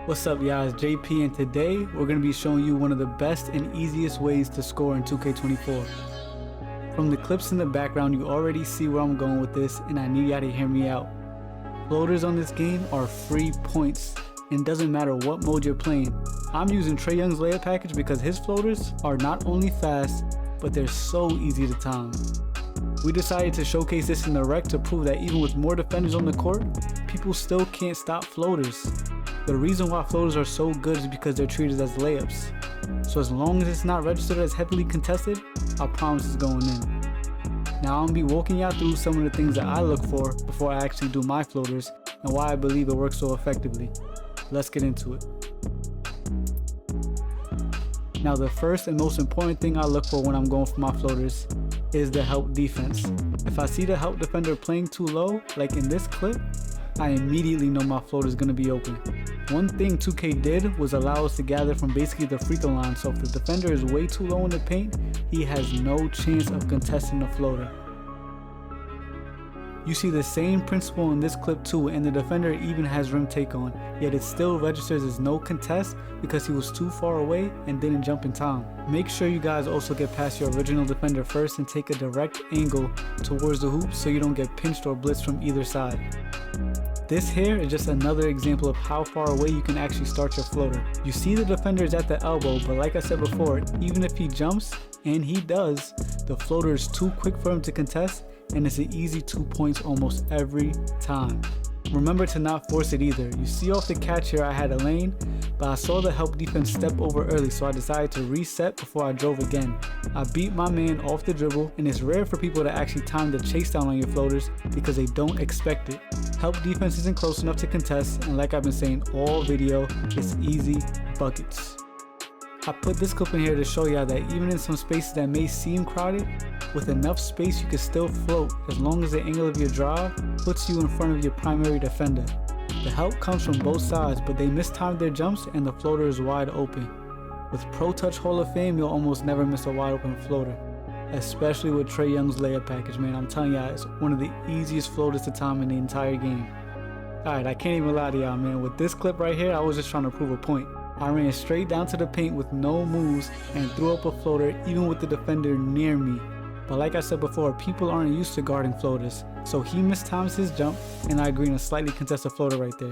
What's up, y'all? It's JP, and today we're going to be showing you one of the best and easiest ways to score in 2K24. From the clips in the background, you already see where I'm going with this, and I need y'all to hear me out. Floaters on this game are free points, and it doesn't matter what mode you're playing. I'm using Trae Young's layup package because his floaters are not only fast, but they're so easy to time. We decided to showcase this in the rec to prove that even with more defenders on the court, people still can't stop floaters. The reason why floaters are so good is because they're treated as layups. So as long as it's not registered as heavily contested, I promise it's going in. Now I'm gonna be walking y'all through some of the things that I look for before I actually do my floaters and why I believe it works so effectively. Let's get into it. Now the first and most important thing I look for when I'm going for my floaters is the help defense. If I see the help defender playing too low, like in this clip, I immediately know my floater is going to be open. One thing 2K did was allow us to gather from basically the free throw line, so if the defender is way too low in the paint, he has no chance of contesting the floater. You see the same principle in this clip too, and the defender even has rim take on, yet it still registers as no contest because he was too far away and didn't jump in time. Make sure you guys also get past your original defender first and take a direct angle towards the hoop so you don't get pinched or blitzed from either side. This here is just another example of how far away you can actually start your floater. You see the defender is at the elbow, but like I said before, even if he jumps, and he does, the floater is too quick for him to contest, and it's an easy 2 points almost every time. Remember to not force it either. You see off the catch here I had a lane, but I saw the help defense step over early, so I decided to reset before I drove again. I beat my man off the dribble, and it's rare for people to actually time the chase down on your floaters because they don't expect it. Help defense isn't close enough to contest, and like I've been saying all video, it's easy buckets. I put this clip in here to show y'all that even in some spaces that may seem crowded, with enough space you can still float as long as the angle of your drive puts you in front of your primary defender. The help comes from both sides, but they mistimed their jumps and the floater is wide open. With Pro Touch Hall of Fame, you'll almost never miss a wide open floater, especially with Trae Young's layup package, man. I'm telling y'all, it's one of the easiest floaters to time in the entire game. Alright, I can't even lie to y'all, man. With this clip right here, I was just trying to prove a point. I ran straight down to the paint with no moves and threw up a floater even with the defender near me. But like I said before, people aren't used to guarding floaters, so he mistimes his jump and I agree on a slightly contested floater right there.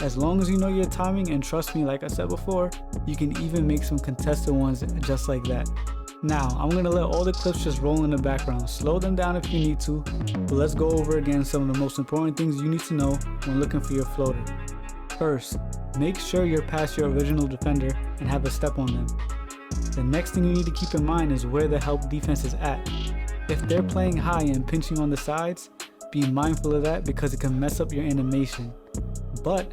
As long as you know your timing, and trust me, like I said before, you can even make some contested ones just like that. Now, I'm going to let all the clips just roll in the background. Slow them down if you need to, but let's go over again some of the most important things you need to know when looking for your floater. First, make sure you're past your original defender and have a step on them. The next thing you need to keep in mind is where the help defense is at. If they're playing high and pinching on the sides, be mindful of that because it can mess up your animation. But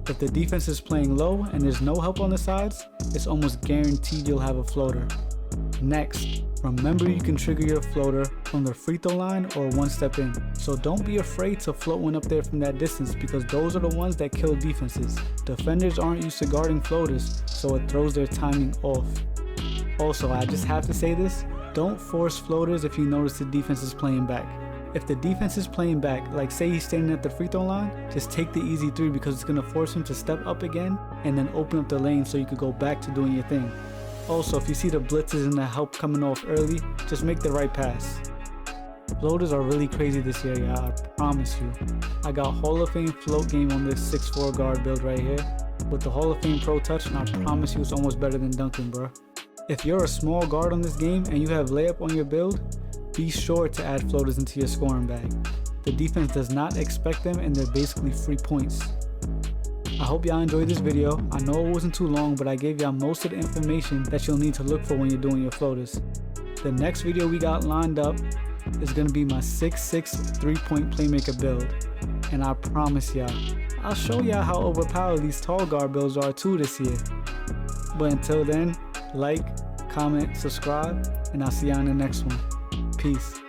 if the defense is playing low and there's no help on the sides, it's almost guaranteed you'll have a floater. Next, remember you can trigger your floater from the free throw line or one step in. So don't be afraid to float one up there from that distance because those are the ones that kill defenses. Defenders aren't used to guarding floaters, so it throws their timing off. Also, I just have to say this, don't force floaters if you notice the defense is playing back. If the defense is playing back, like say he's standing at the free throw line, just take the easy three because it's going to force him to step up again and then open up the lane so you could go back to doing your thing. Also, if you see the blitzes and the help coming off early, just make the right pass. Floaters are really crazy this year, y'all, I promise you. I got Hall of Fame float game on this 6'4" guard build right here with the Hall of Fame Pro Touch, and I promise you it's almost better than Duncan, bro. If you're a small guard on this game and you have layup on your build, be sure to add floaters into your scoring bag. The defense does not expect them and they're basically free points. I hope y'all enjoyed this video. I know it wasn't too long, but I gave y'all most of the information that you'll need to look for when you're doing your floaters. The next video we got lined up is going to be my 6'6" 3-point playmaker build. And I promise y'all, I'll show y'all how overpowered these tall guard builds are too this year. But until then, like, comment, subscribe, and I'll see y'all in the next one. Peace.